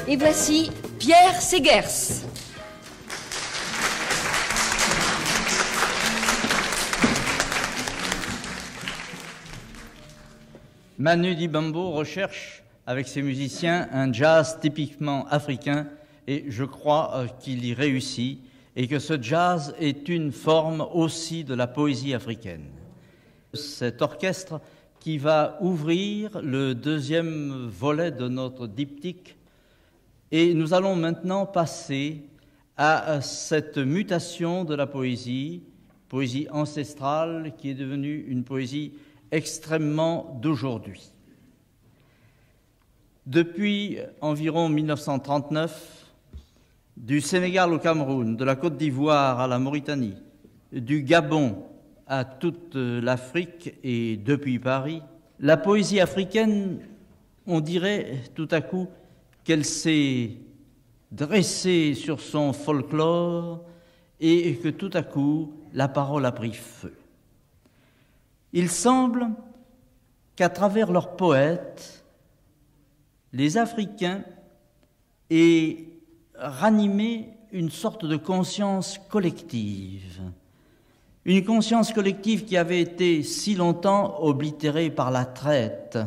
Et voici Pierre Segers. Manu Dibango recherche avec ses musiciens un jazz typiquement africain et je crois qu'il y réussit et que ce jazz est une forme aussi de la poésie africaine. Cet orchestre qui va ouvrir le deuxième volet de notre diptyque et nous allons maintenant passer à cette mutation de la poésie ancestrale qui est devenue une poésie extrêmement d'aujourd'hui. Depuis environ 1939, du Sénégal au Cameroun, de la Côte d'Ivoire à la Mauritanie, du Gabon à toute l'Afrique et depuis Paris, la poésie africaine, on dirait tout à coup qu'elle s'est dressée sur son folklore et que tout à coup la parole a pris feu. Il semble qu'à travers leurs poètes, les Africains aient ranimé une sorte de conscience collective. Une conscience collective qui avait été si longtemps oblitérée par la traite,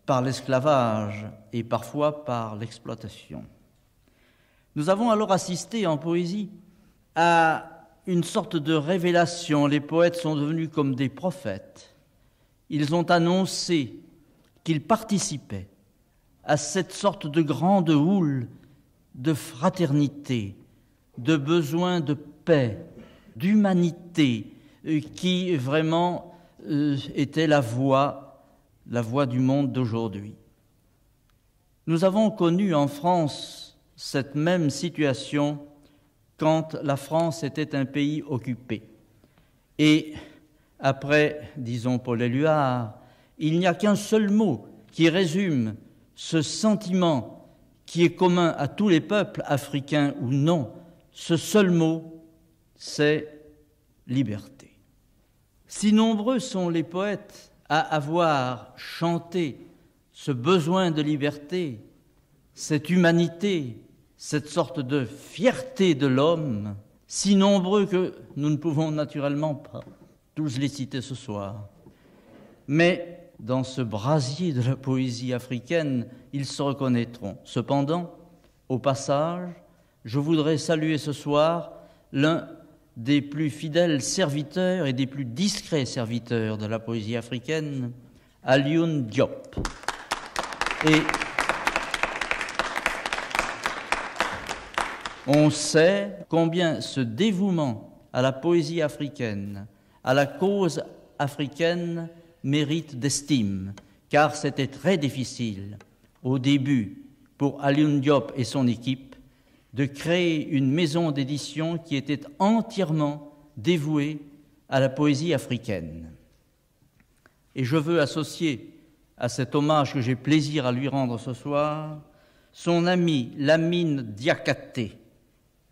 par l'esclavage et parfois par l'exploitation. Nous avons alors assisté en poésie à une sorte de révélation. Les poètes sont devenus comme des prophètes. Ils ont annoncé qu'ils participaient à cette sorte de grande houle de fraternité, de besoin de paix, d'humanité, qui vraiment était la voix du monde d'aujourd'hui. Nous avons connu en France cette même situation quand la France était un pays occupé. Et après, disons Paul Éluard, il n'y a qu'un seul mot qui résume ce sentiment qui est commun à tous les peuples, africains ou non. Ce seul mot, c'est liberté. Si nombreux sont les poètes à avoir chanté ce besoin de liberté, cette humanité, cette sorte de fierté de l'homme, si nombreux que nous ne pouvons naturellement pas tous les citer ce soir. Mais dans ce brasier de la poésie africaine, ils se reconnaîtront. Cependant, au passage, je voudrais saluer ce soir l'un des plus fidèles serviteurs et des plus discrets serviteurs de la poésie africaine, Alioune Diop. Et on sait combien ce dévouement à la poésie africaine, à la cause africaine, mérite d'estime, car c'était très difficile au début pour Alioune Diop et son équipe de créer une maison d'édition qui était entièrement dévouée à la poésie africaine. Et je veux associer à cet hommage que j'ai plaisir à lui rendre ce soir son ami Lamine Diakhaté,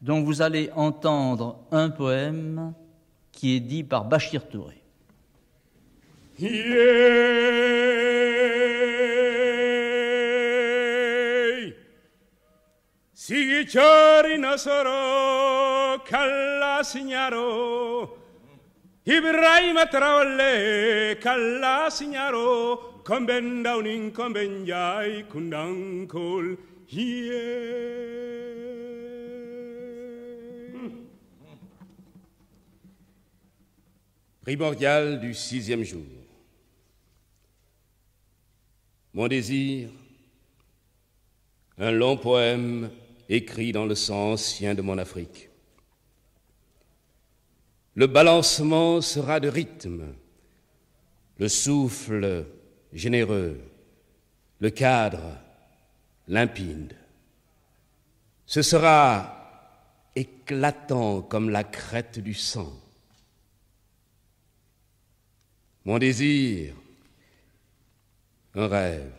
dont vous allez entendre un poème qui est dit par Bachir Touré. Sigi chori nasoro kalla signaro Ibrahima Traoré kalla signaro komben downing komben jai kundankol Primordial du 6e jour. Mon désir, un long poème écrit dans le sang ancien de mon Afrique. Le balancement sera de rythme, le souffle généreux, le cadre limpide. Ce sera éclatant comme la crête du sang. Mon désir, un rêve,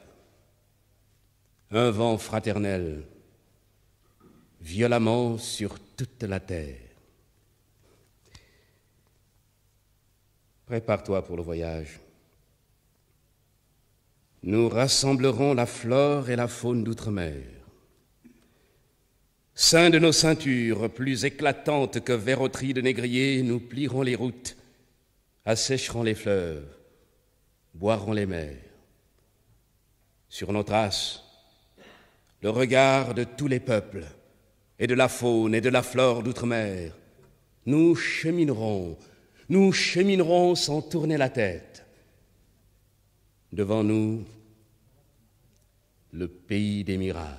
un vent fraternel, violemment sur toute la terre. Prépare-toi pour le voyage. Nous rassemblerons la flore et la faune d'outre-mer. Sein de nos ceintures, plus éclatantes que verroteries de négrier, nous plierons les routes, assécherons les fleuves, boirons les mers. Sur nos traces, le regard de tous les peuples, et de la faune et de la flore d'outre-mer, nous cheminerons sans tourner la tête. Devant nous, le pays des mirages.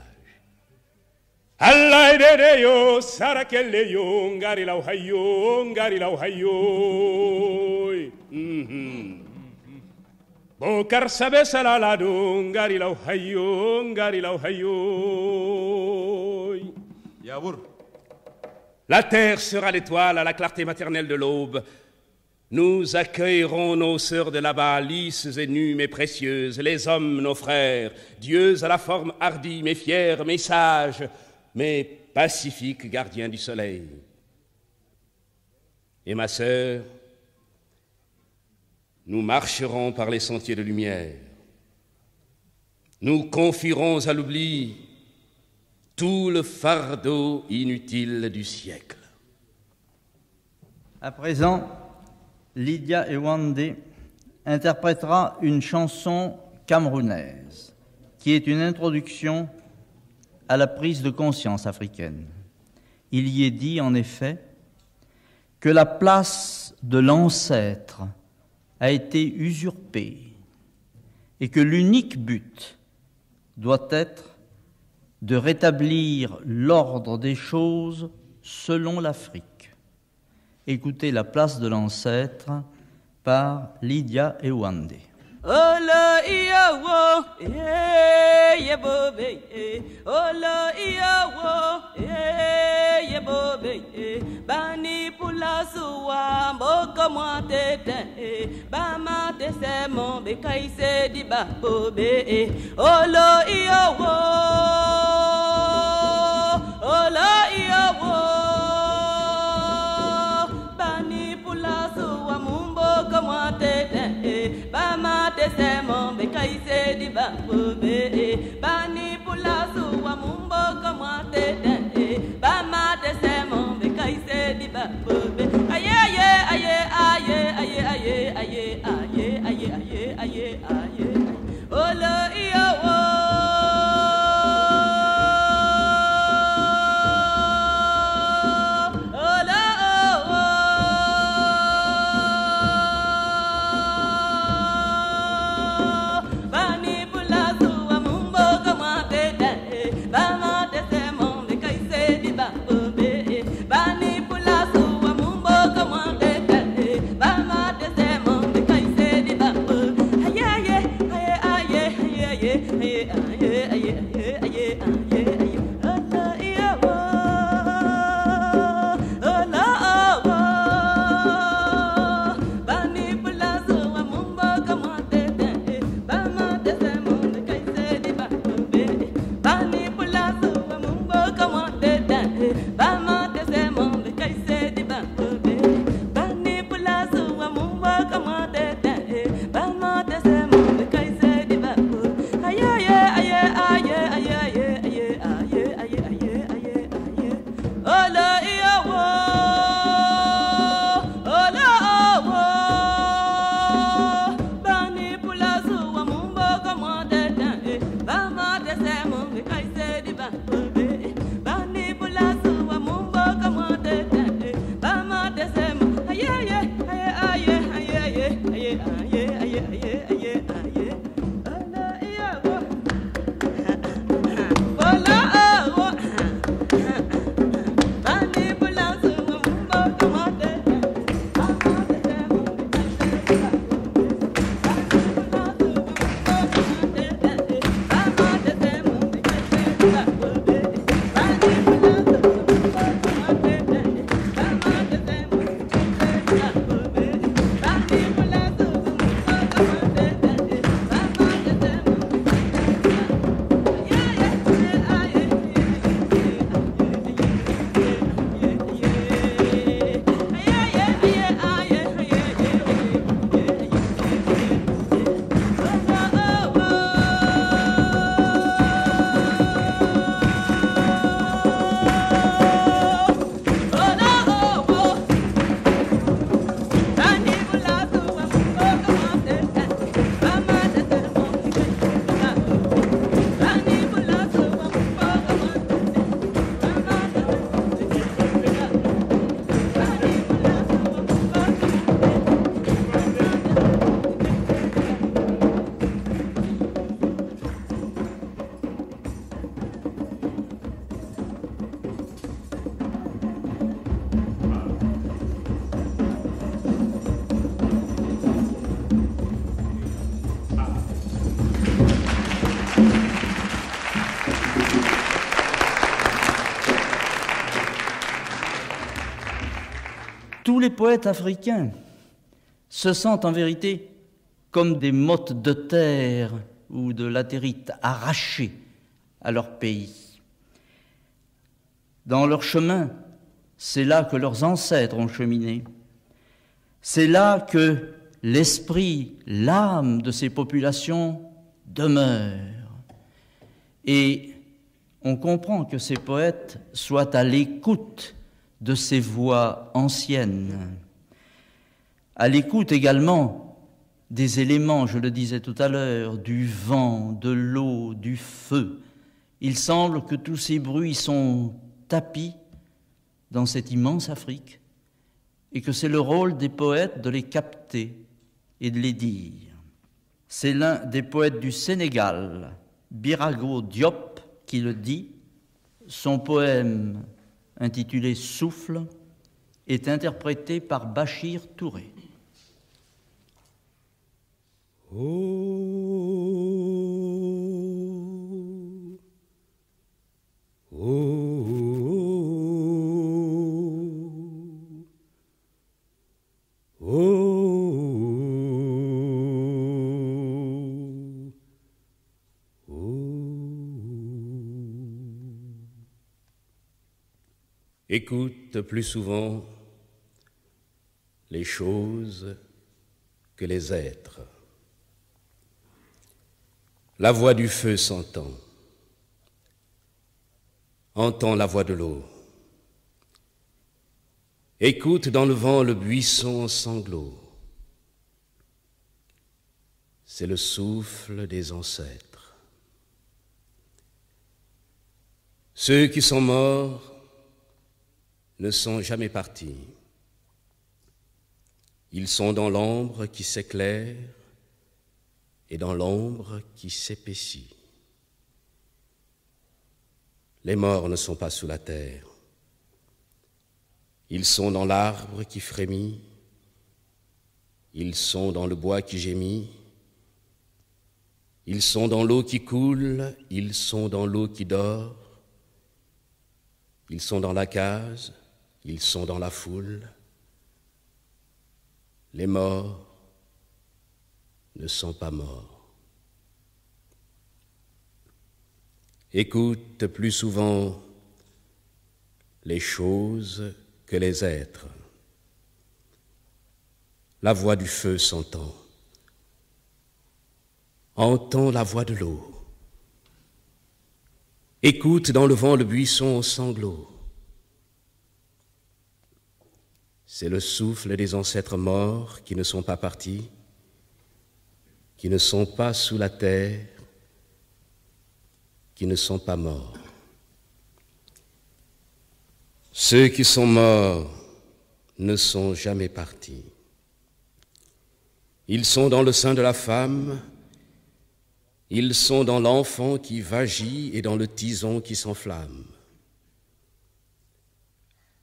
Allah de yo sarakelle yo ngari la hayo ngari la hayo Bokar sabe salala do ngari la hayo ngari la hayo Yabour. La terre sera l'étoile à la clarté maternelle de l'aube. Nous accueillerons nos sœurs de là-bas, lisses et nues mais précieuses, les hommes, nos frères, dieux à la forme hardie mais fiers, mais sages, mais pacifiques gardiens du soleil. Et ma sœur, nous marcherons par les sentiers de lumière. Nous confierons à l'oubli tout le fardeau inutile du siècle. À présent, Lydia Ewande interprétera une chanson camerounaise qui est une introduction à la prise de conscience africaine. Il y est dit en effet que la place de l'ancêtre a été usurpée et que l'unique but doit être de rétablir l'ordre des choses selon l'Afrique. Écoutez La place de l'ancêtre par Lydia Ewande. Ola iyawo, yebobe, ola iyawo, yebobe, bani pula suwa, mboko mwatete, bama tese mombe kaise di babobe, ola iyawo, ola iyawo, bani pula suwa, mboko mwatete, bama tese mombe kaise di babobe, bani pula suwa, mboko mwatete, bama tese mombe kaise di babobe, aye aye aye aye aye aye aye aye aye aye aye aye, ola iyawo. Bama Tous les poètes africains se sentent en vérité comme des mottes de terre ou de latérite arrachées à leur pays. Dans leur chemin, c'est là que leurs ancêtres ont cheminé. C'est là que l'esprit, l'âme de ces populations demeure. Et on comprend que ces poètes soient à l'écoute de ces voix anciennes, à l'écoute également des éléments, je le disais tout à l'heure, du vent, de l'eau, du feu. Il semble que tous ces bruits sont tapis dans cette immense Afrique et que c'est le rôle des poètes de les capter et de les dire. C'est l'un des poètes du Sénégal, Birago Diop, qui le dit. Son poème intitulé « Souffle » est interprété par Bachir Touré. Oh, oh, oh, oh, oh. Écoute plus souvent les choses que les êtres. La voix du feu s'entend. Entends la voix de l'eau. Écoute dans le vent le buisson en sanglots. C'est le souffle des ancêtres. Ceux qui sont morts ne sont jamais partis. Ils sont dans l'ombre qui s'éclaire et dans l'ombre qui s'épaissit. Les morts ne sont pas sous la terre. Ils sont dans l'arbre qui frémit. Ils sont dans le bois qui gémit. Ils sont dans l'eau qui coule. Ils sont dans l'eau qui dort. Ils sont dans la case. Ils sont dans la foule. Les morts ne sont pas morts. Écoute plus souvent les choses que les êtres. La voix du feu s'entend. Entends la voix de l'eau. Écoute dans le vent le buisson en sanglots. C'est le souffle des ancêtres morts qui ne sont pas partis, qui ne sont pas sous la terre, qui ne sont pas morts. Ceux qui sont morts ne sont jamais partis. Ils sont dans le sein de la femme, ils sont dans l'enfant qui vagit et dans le tison qui s'enflamme.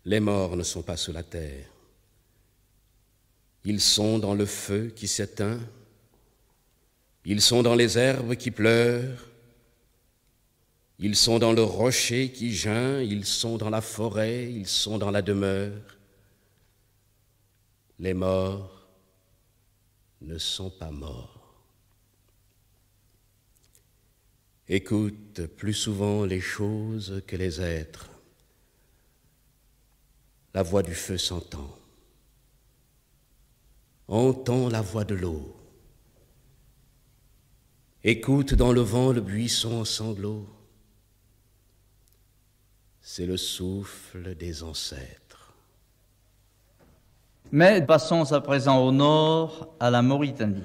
Les morts ne sont pas sous la terre. Ils sont dans le feu qui s'éteint. Ils sont dans les herbes qui pleurent. Ils sont dans le rocher qui geint. Ils sont dans la forêt. Ils sont dans la demeure. Les morts ne sont pas morts. Écoute plus souvent les choses que les êtres. La voix du feu s'entend. Entends la voix de l'eau. Écoute dans le vent le buisson en sanglots. C'est le souffle des ancêtres. Mais passons à présent au nord, à la Mauritanie.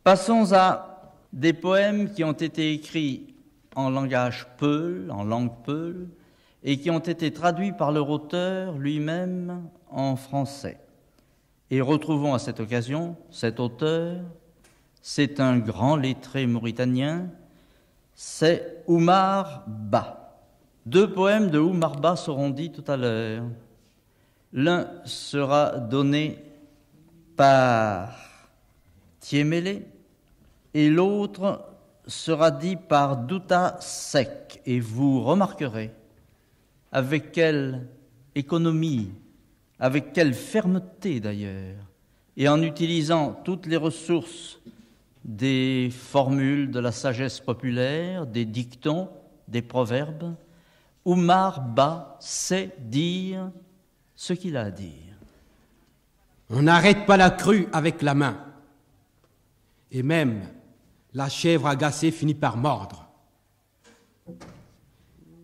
Passons à des poèmes qui ont été écrits en langage peul, en langue peul, et qui ont été traduits par leur auteur lui-même en français. Et retrouvons à cette occasion cet auteur, c'est un grand lettré mauritanien, c'est Oumar Ba. Deux poèmes de Oumar Ba seront dits tout à l'heure. L'un sera donné par Thiémélé et l'autre sera dit par Douta Seck. Et vous remarquerez avec quelle économie, avec quelle fermeté d'ailleurs, et en utilisant toutes les ressources des formules de la sagesse populaire, des dictons, des proverbes, Oumar Ba sait dire ce qu'il a à dire. On n'arrête pas la crue avec la main. Et même, la chèvre agacée finit par mordre.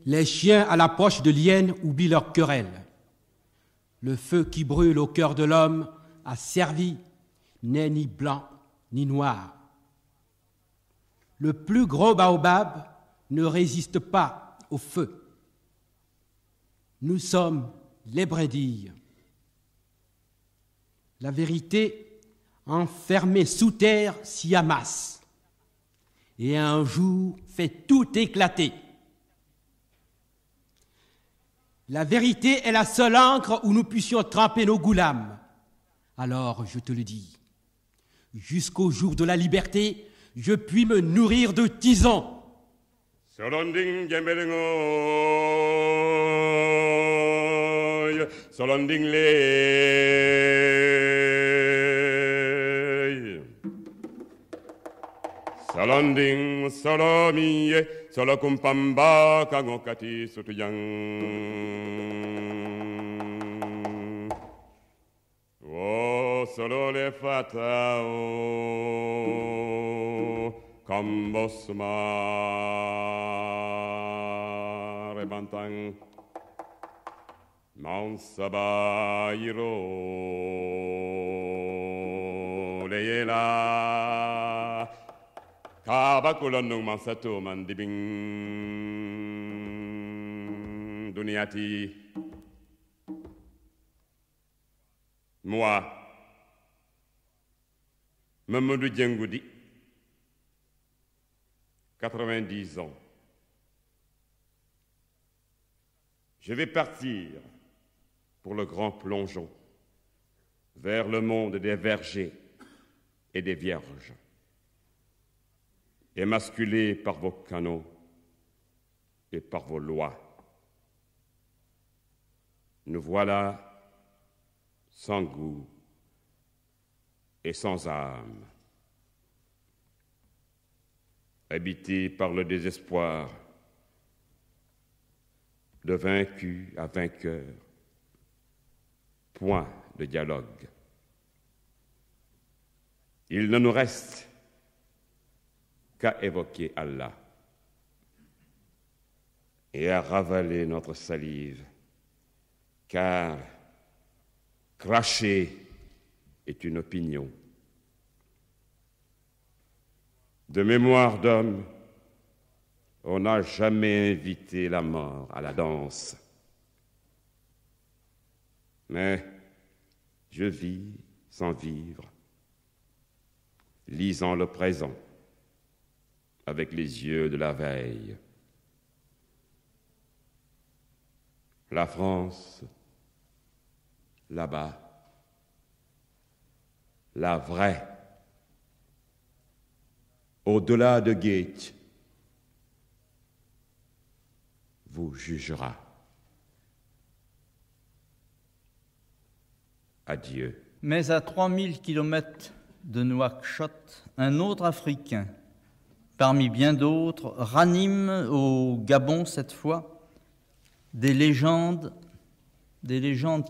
Les chiens à l'approche de l'hyène oublient leur querelle. Le feu qui brûle au cœur de l'homme a servi, n'est ni blanc ni noir. Le plus gros baobab ne résiste pas au feu. Nous sommes les brindilles. La vérité, enfermée sous terre, s'y amasse et un jour fait tout éclater. La vérité est la seule encre où nous puissions tremper nos goulames. Alors, je te le dis, jusqu'au jour de la liberté, je puis me nourrir de tisons. Solonding gembelingoy, solonding ley, solonding solomiye, solokumpamba kangokati sutuyang. Oh, solo le fatao, kambosma rebantang, mansabairo leyela, kabakulonung mansato mandibing duniati. Moi, Mamadou Diengoudi, 90 ans. Je vais partir pour le grand plongeon vers le monde des vergers et des vierges, émasculé par vos canaux et par vos lois. Nous voilà sans goût et sans âme, habité par le désespoir, de vaincu à vainqueur, point de dialogue. Il ne nous reste qu'à évoquer Allah et à ravaler notre salive, car cracher est une opinion. De mémoire d'homme, on n'a jamais invité la mort à la danse. Mais je vis sans vivre, lisant le présent avec les yeux de la veille. La France, là-bas, la vraie, au-delà de Gate, vous jugera. Adieu. Mais à 3000 kilomètres de Nouakchott, un autre Africain, parmi bien d'autres, ranime au Gabon cette fois des légendes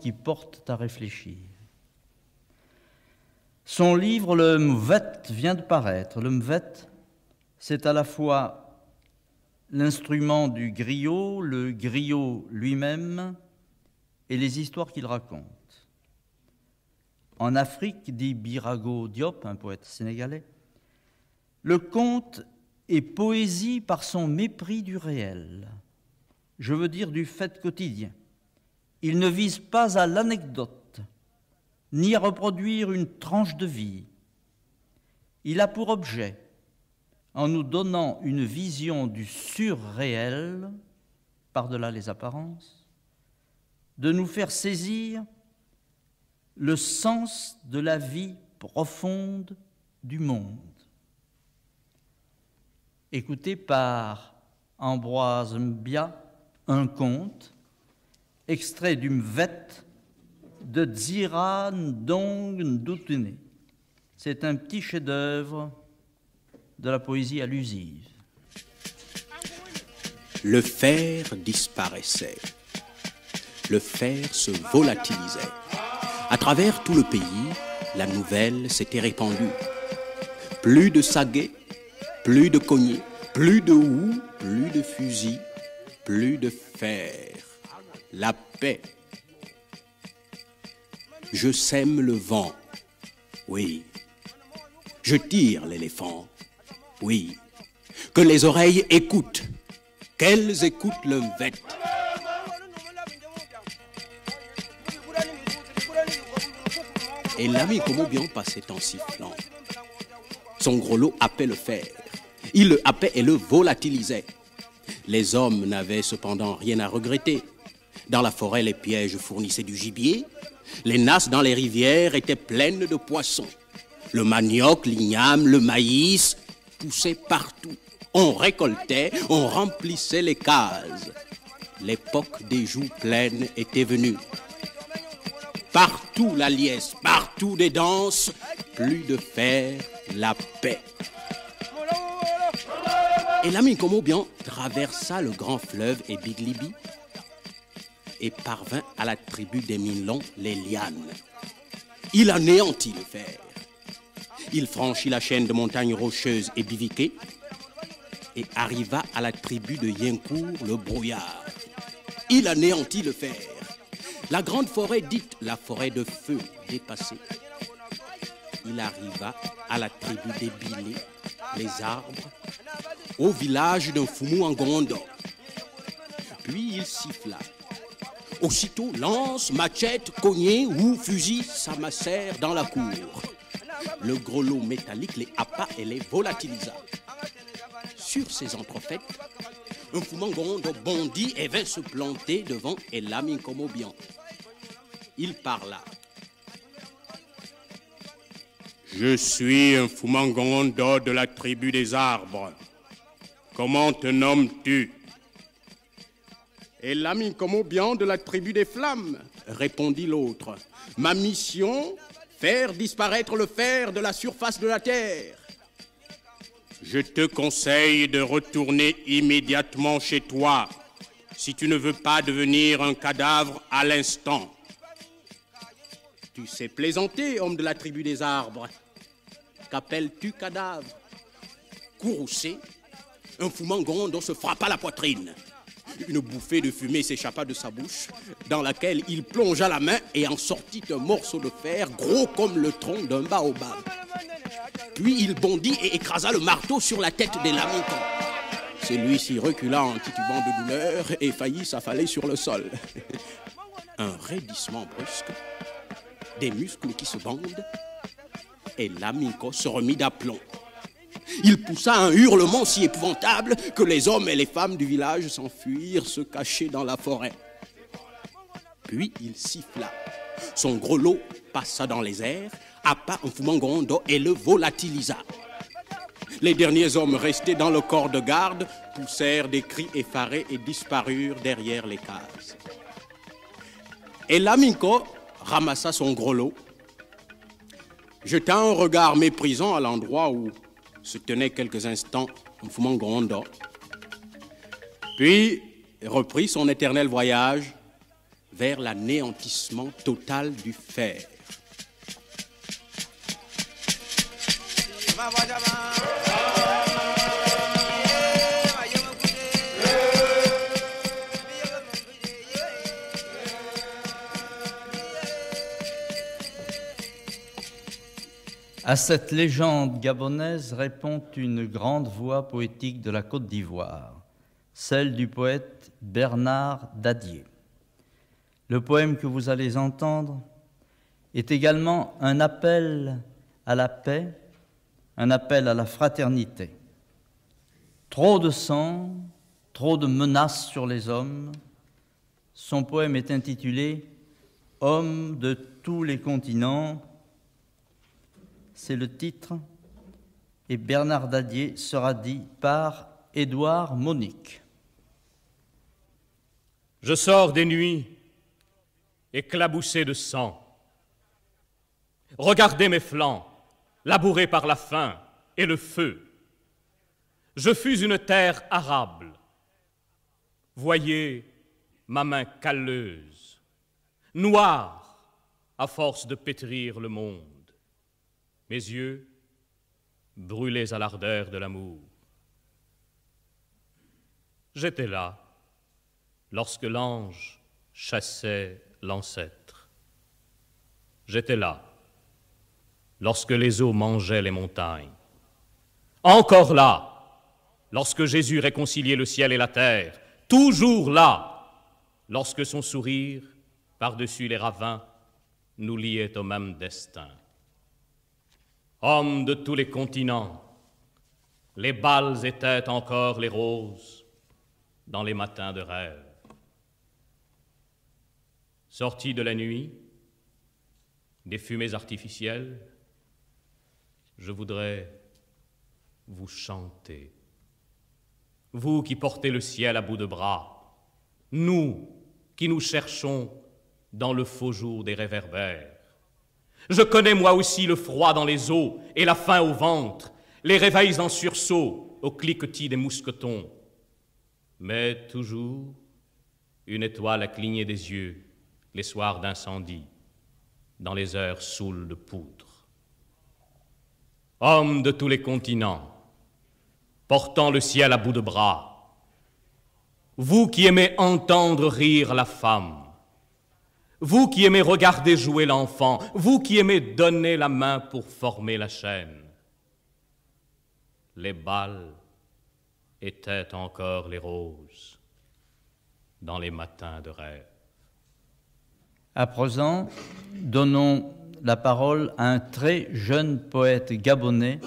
qui portent à réfléchir. Son livre, le Mvet, vient de paraître. Le Mvet, c'est à la fois l'instrument du griot, le griot lui-même et les histoires qu'il raconte. En Afrique, dit Birago Diop, un poète sénégalais, le conte est poésie par son mépris du réel, je veux dire du fait quotidien. Il ne vise pas à l'anecdote, ni à reproduire une tranche de vie. Il a pour objet, en nous donnant une vision du surréel, par-delà les apparences, de nous faire saisir le sens de la vie profonde du monde. Écouté par Ambroise Mbia, un conte, extrait du Mvet de Dzira Ndong Ndutune. C'est un petit chef-d'œuvre de la poésie allusive. Le fer disparaissait. Le fer se volatilisait. À travers tout le pays, la nouvelle s'était répandue. Plus de saguets, plus de cognés, plus de houes, plus de fusils, plus de fer. La paix. Je sème le vent, oui. Je tire l'éléphant, oui. Que les oreilles écoutent, qu'elles écoutent le vête. Et l'ami Komobian passait en sifflant. Son gros lot happait le fer. Il le happait et le volatilisait. Les hommes n'avaient cependant rien à regretter. Dans la forêt, les pièges fournissaient du gibier. Les nasses dans les rivières étaient pleines de poissons. Le manioc, l'igname, le maïs poussaient partout. On récoltait, on remplissait les cases. L'époque des joues pleines était venue. Partout la liesse, partout des danses, plus de fer, la paix. Et l'ami Komobian traversa le grand fleuve et Biglibi et parvint à la tribu des Minlons, les lianes. Il anéantit le fer. Il franchit la chaîne de montagnes rocheuses et biviquées et arriva à la tribu de Yencourt, le brouillard. Il anéantit le fer. La grande forêt dite la forêt de feu dépassée. Il arriva à la tribu des Bilés, les arbres, au village d'un Fumu en Gondo. Puis il siffla. Aussitôt, lance, machette, cogné ou fusil s'amassèrent dans la cour. Le gros lot métallique les happa et les volatilisa. Sur ces entrefaites, un Fumangondo bondit et vint se planter devant Elami Komobian. Il parla. Je suis un Fumangondo de la tribu des arbres. Comment te nommes-tu? Elami Komobian de la tribu des flammes, répondit l'autre. Ma mission, faire disparaître le fer de la surface de la terre. Je te conseille de retourner immédiatement chez toi, si tu ne veux pas devenir un cadavre à l'instant. Tu sais plaisanter, homme de la tribu des arbres. Qu'appelles-tu cadavre? Courroucé, un Fumangondo se frappa la poitrine. Une bouffée de fumée s'échappa de sa bouche, dans laquelle il plongea la main et en sortit un morceau de fer gros comme le tronc d'un baobab. Puis il bondit et écrasa le marteau sur la tête des lamentants. Celui-ci recula en titubant de douleur et faillit s'affaler sur le sol. Un raidissement brusque, des muscles qui se bandent, et l'amico se remit d'aplomb. Il poussa un hurlement si épouvantable que les hommes et les femmes du village s'enfuirent se cacher dans la forêt. Puis il siffla. Son gros lot passa dans les airs, happa un Fumangondo et le volatilisa. Les derniers hommes restés dans le corps de garde poussèrent des cris effarés et disparurent derrière les cases. Et l'amico ramassa son gros lot, jeta un regard méprisant à l'endroit où se tenait quelques instants un Fumangondo, puis reprit son éternel voyage vers l'anéantissement total du fer. À cette légende gabonaise répond une grande voix poétique de la Côte d'Ivoire, celle du poète Bernard Dadier. Le poème que vous allez entendre est également un appel à la paix, un appel à la fraternité. Trop de sang, trop de menaces sur les hommes. Son poème est intitulé « Hommes de tous les continents ». C'est le titre, et Bernard Dadier sera dit par Édouard Monique. Je sors des nuits éclaboussé de sang. Regardez mes flancs, labourés par la faim et le feu. Je fus une terre arable. Voyez ma main calleuse, noire à force de pétrir le monde. Mes yeux brûlés à l'ardeur de l'amour. J'étais là lorsque l'ange chassait l'ancêtre. J'étais là lorsque les eaux mangeaient les montagnes. Encore là lorsque Jésus réconciliait le ciel et la terre. Toujours là lorsque son sourire, par-dessus les ravins, nous liait au même destin. Hommes de tous les continents, les bals étaient encore les roses dans les matins de rêve. Sortis de la nuit, des fumées artificielles, je voudrais vous chanter. Vous qui portez le ciel à bout de bras, nous qui nous cherchons dans le faux jour des réverbères. Je connais moi aussi le froid dans les os et la faim au ventre, les réveils en sursaut au cliquetis des mousquetons. Mais toujours une étoile a cligné des yeux les soirs d'incendie, dans les heures saoules de poudre. Hommes de tous les continents, portant le ciel à bout de bras, vous qui aimez entendre rire la femme, vous qui aimez regarder jouer l'enfant, vous qui aimez donner la main pour former la chaîne, les bals étaient encore les roses dans les matins de rêve. À présent, donnons la parole à un très jeune poète gabonais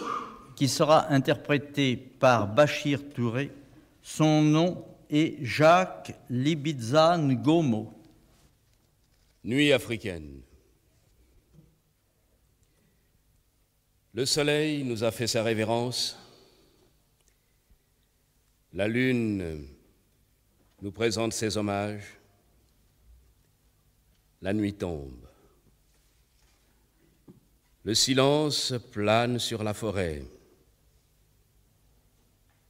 qui sera interprété par Bachir Touré. Son nom est Jacques Libidza Ngomo. Nuit africaine. Le soleil nous a fait sa révérence. La lune nous présente ses hommages. La nuit tombe. Le silence plane sur la forêt.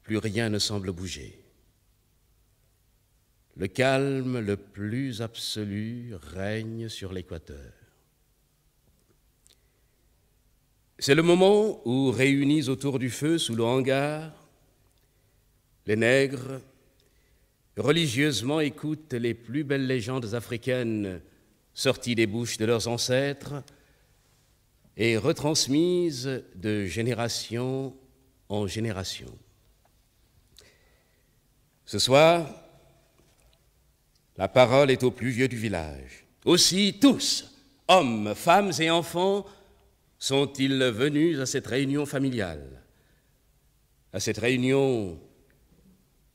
Plus rien ne semble bouger. Le calme le plus absolu règne sur l'équateur. C'est le moment où, réunis autour du feu sous le hangar, les nègres religieusement écoutent les plus belles légendes africaines sorties des bouches de leurs ancêtres et retransmises de génération en génération. Ce soir, la parole est aux plus vieux du village. Aussi, tous, hommes, femmes et enfants, sont-ils venus à cette réunion familiale, à cette réunion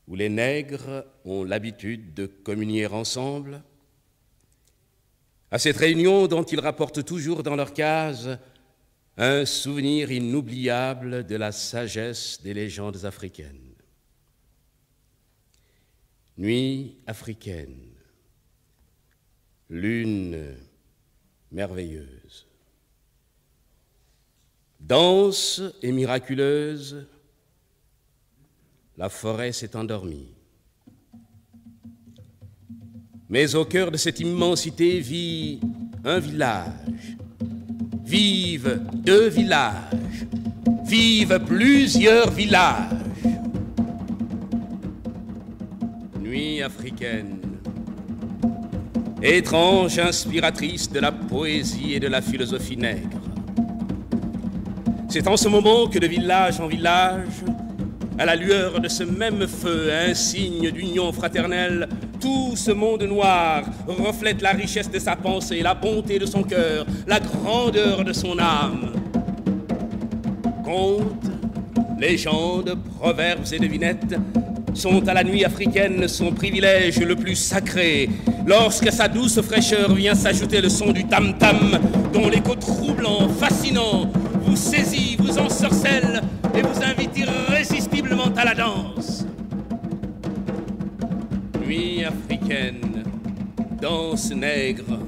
où les nègres ont l'habitude de communier ensemble, à cette réunion dont ils rapportent toujours dans leur case un souvenir inoubliable de la sagesse des légendes africaines. Nuit africaine, lune merveilleuse, dense et miraculeuse, la forêt s'est endormie. Mais au cœur de cette immensité vit un village, vivent deux villages, vivent plusieurs villages. Nuit africaine, étrange inspiratrice de la poésie et de la philosophie nègre. C'est en ce moment que de village en village, à la lueur de ce même feu, un signe d'union fraternelle, tout ce monde noir reflète la richesse de sa pensée, la bonté de son cœur, la grandeur de son âme. Contes, légendes, proverbes et devinettes sont à la nuit africaine son privilège le plus sacré, lorsque sa douce fraîcheur vient s'ajouter le son du tam-tam, dont l'écho troublant, fascinant, vous saisit, vous ensorcelle et vous invite irrésistiblement à la danse. Nuit africaine, danse nègre,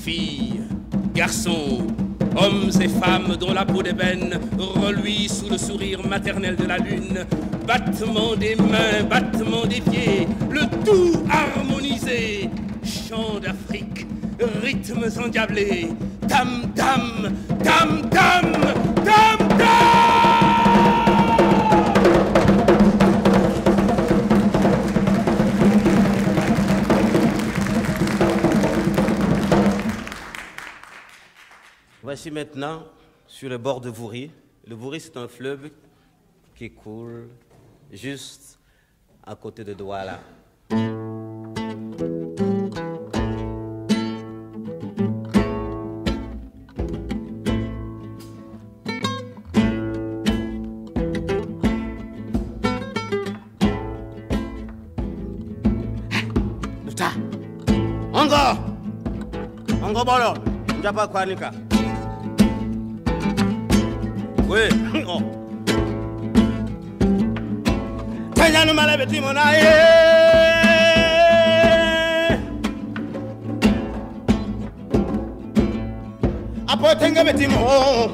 filles, garçons, hommes et femmes dont la peau d'ébène reluit sous le sourire maternel de la lune, battement des mains, battement des pieds, le tout harmonisé, chant d'Afrique, rythmes endiablés, tam tam, tam tam, tam tam. Voici maintenant sur le bord de Vouri. Le Vouri, c'est un fleuve qui coule juste à côté de Douala. Ongo bolo, njapa kwanika. Oui, oh. Tanya no mala beti monaye. Apo tenga beti mo.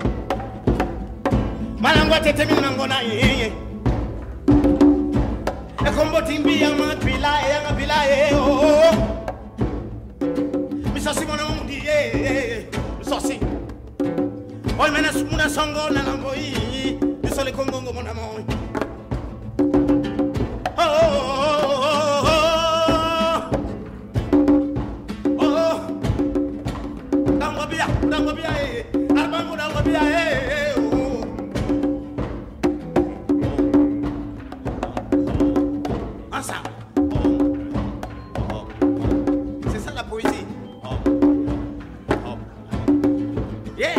Malangwa tete mina ngona ye. E kombo timbi yang bilaye oh. Misasi mona mundi ye. Misasi. Oi mena sumuna songo na ngoi bisole kongo mona moi dango bia arbango dango bia ensemble c'est ça la poésie yeah.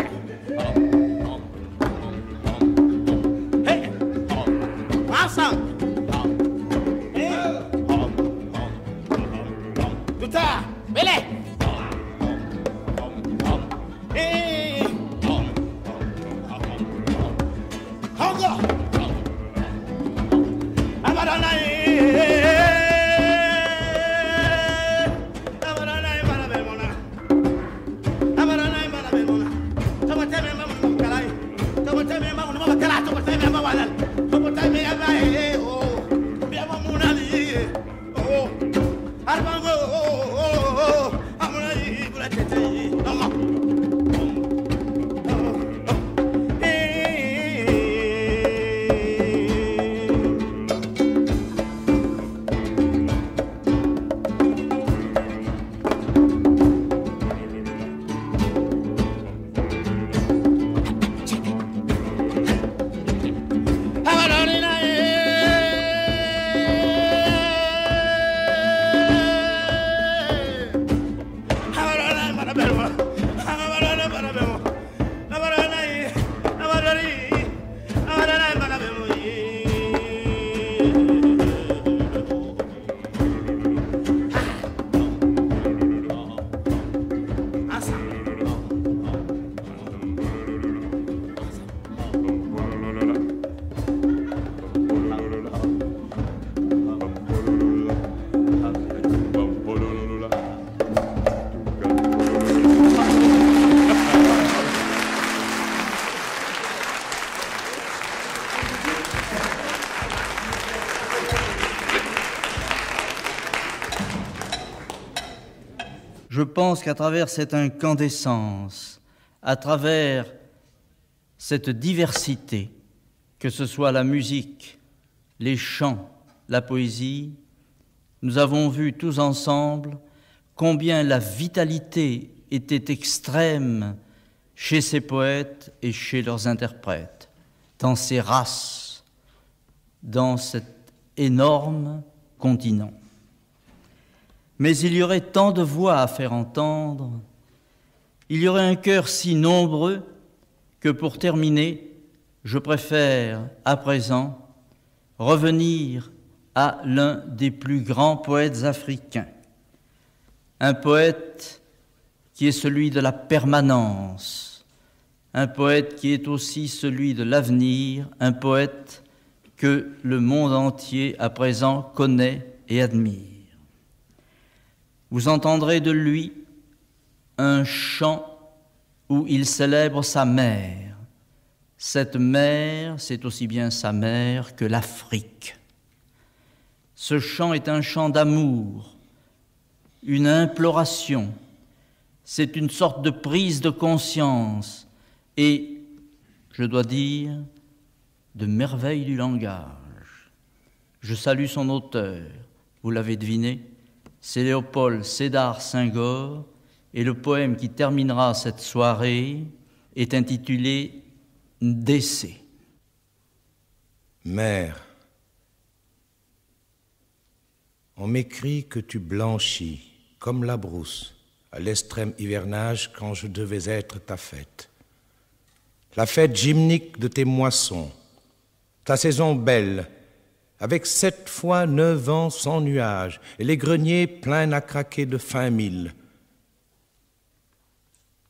Je pense qu'à travers cette incandescence, à travers cette diversité, que ce soit la musique, les chants, la poésie, nous avons vu tous ensemble combien la vitalité était extrême chez ces poètes et chez leurs interprètes, dans ces races, dans cet énorme continent. Mais il y aurait tant de voix à faire entendre, il y aurait un cœur si nombreux que pour terminer, je préfère à présent revenir à l'un des plus grands poètes africains, un poète qui est celui de la permanence, un poète qui est aussi celui de l'avenir, un poète que le monde entier à présent connaît et admire. Vous entendrez de lui un chant où il célèbre sa mère. Cette mère, c'est aussi bien sa mère que l'Afrique. Ce chant est un chant d'amour, une imploration. C'est une sorte de prise de conscience et, je dois dire, de merveille du langage. Je salue son auteur, vous l'avez deviné, c'est Léopold Sédar Senghor, et le poème qui terminera cette soirée est intitulé « Décès ». Mère, on m'écrit que tu blanchis comme la brousse à l'extrême hivernage quand je devais être ta fête. La fête gymnique de tes moissons, ta saison belle, avec 7 fois 9 ans sans nuages, et les greniers pleins à craquer de fin mille.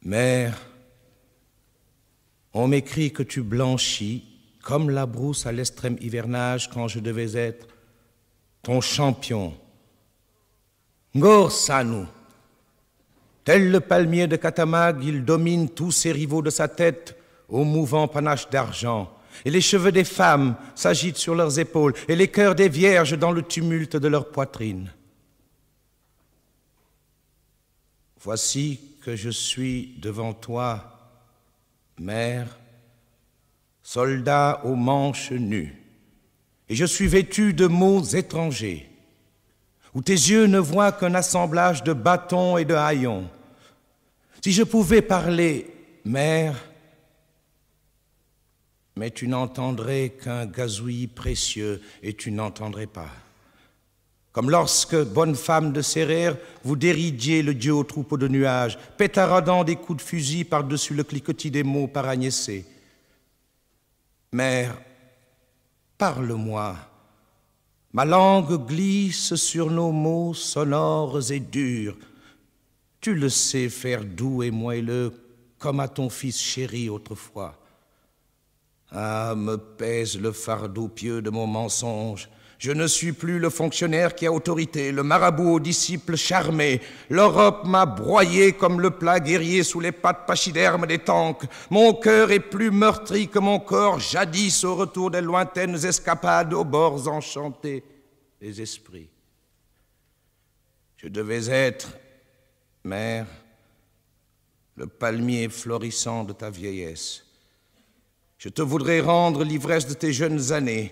Mère, on m'écrit que tu blanchis comme la brousse à l'extrême hivernage quand je devais être ton champion. Ngor Sanu, tel le palmier de Katamag, il domine tous ses rivaux de sa tête au mouvant panache d'argent. Et les cheveux des femmes s'agitent sur leurs épaules, et les cœurs des vierges dans le tumulte de leur poitrine. Voici que je suis devant toi, mère, soldat aux manches nues, et je suis vêtu de mots étrangers, où tes yeux ne voient qu'un assemblage de bâtons et de haillons. Si je pouvais parler, mère, mais tu n'entendrais qu'un gazouillis précieux et tu n'entendrais pas. Comme lorsque, bonne femme de Sérère, vous déridiez le Dieu aux troupeaux de nuages, pétaradant des coups de fusil par-dessus le cliquetis des mots par Agnès. Mère, parle-moi. Ma langue glisse sur nos mots sonores et durs. Tu le sais faire doux et moelleux, comme à ton fils chéri autrefois. Ah, me pèse le fardeau pieux de mon mensonge. Je ne suis plus le fonctionnaire qui a autorité, le marabout aux disciples charmés. L'Europe m'a broyé comme le plat guerrier sous les pattes pachydermes des tanks. Mon cœur est plus meurtri que mon corps, jadis au retour des lointaines escapades aux bords enchantés des esprits. Je devais être, mère, le palmier florissant de ta vieillesse. Je te voudrais rendre l'ivresse de tes jeunes années.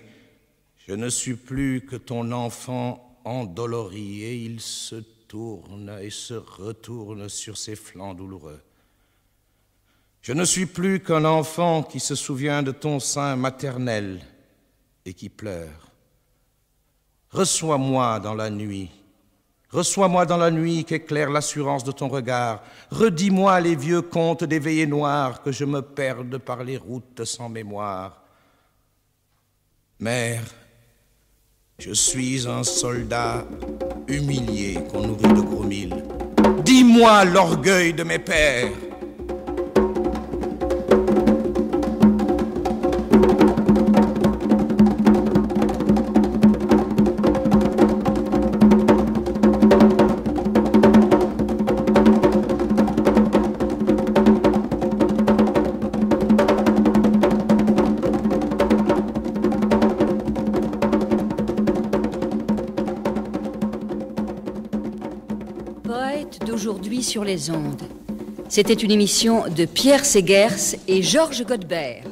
Je ne suis plus que ton enfant endolori, et il se tourne et se retourne sur ses flancs douloureux. Je ne suis plus qu'un enfant qui se souvient de ton sein maternel et qui pleure. Reçois-moi dans la nuit. Reçois-moi dans la nuit qu'éclaire l'assurance de ton regard. Redis-moi les vieux contes des veillées noires, que je me perde par les routes sans mémoire. Mère, je suis un soldat humilié qu'on nourrit de gros mille. Dis-moi l'orgueil de mes pères. Sur les ondes. C'était une émission de Pierre Segers et Georges Godbert.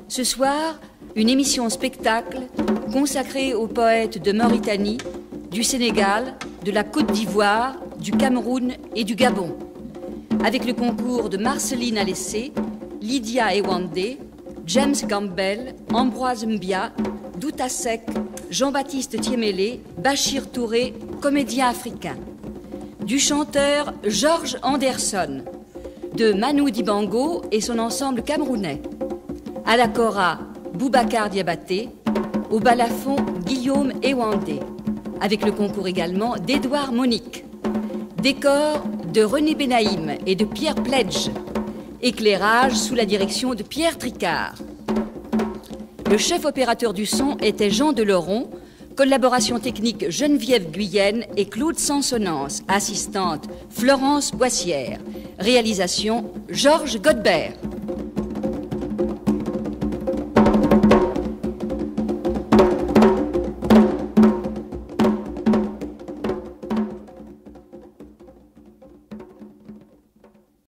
Ce soir, une émission spectacle consacrée aux poètes de Mauritanie, du Sénégal, de la Côte d'Ivoire, du Cameroun et du Gabon. Avec le concours de Marceline Alessé, Lydia Ewande, James Campbell, Ambroise Mbia, Douta Seck, Jean-Baptiste Thiémélé, Bachir Touré, comédien africain. Du chanteur George Anderson, de Manu Dibango et son ensemble camerounais. À la kora, Boubacar Diabaté, au balafon, Guillaume Ewande, avec le concours également d'Édouard Monique. Décor de René Benaïm et de Pierre Pledge. Éclairage sous la direction de Pierre Tricard. Le chef opérateur du son était Jean Deleron, Collaboration technique Geneviève Guyenne et Claude Sansonnance. Assistante Florence Boissière. Réalisation Georges Godbert.